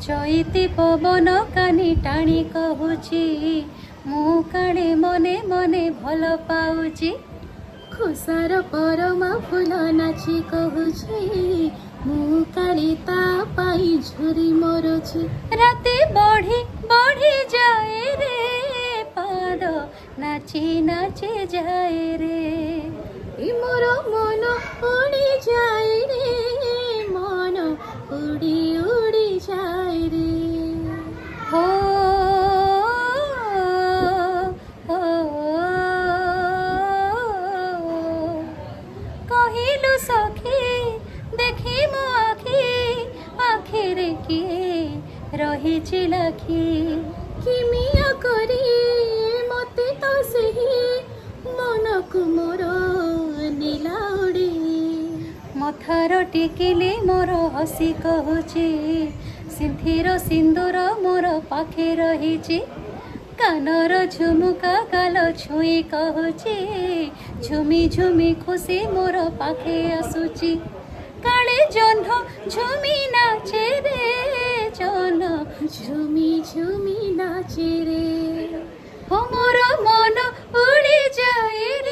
चैती पवन कानी टाणी कहूची मु काले मने मने भल पाऊची खुसार परमा फूल नाची कहूची मु काली ता पाई झुरी मरुची राते बढ़ी बढ़ी जाए रे पाद नाची नाची जाए रे मोर मन उड़ी जाए रे मन उड़ी उड़ी जाए रे हो हो कहिलु सखी देखी मो आखी आखिरे किए रही लाखी किमिया करी मते तो सही मन को मोर नीला उड़ी मथार टिकिली मोर हसी कहूची सिंथिर सिंदूर मोर पाखे रहीची कानर झुमुका गाल छुई कहूची झुमी झुमी खुशी मोर पाखे आसुची काले जह्न झुमी नाचे रे जह्न झुमी झुमी नाचे रे हो मोर मन उड़ी जाए रे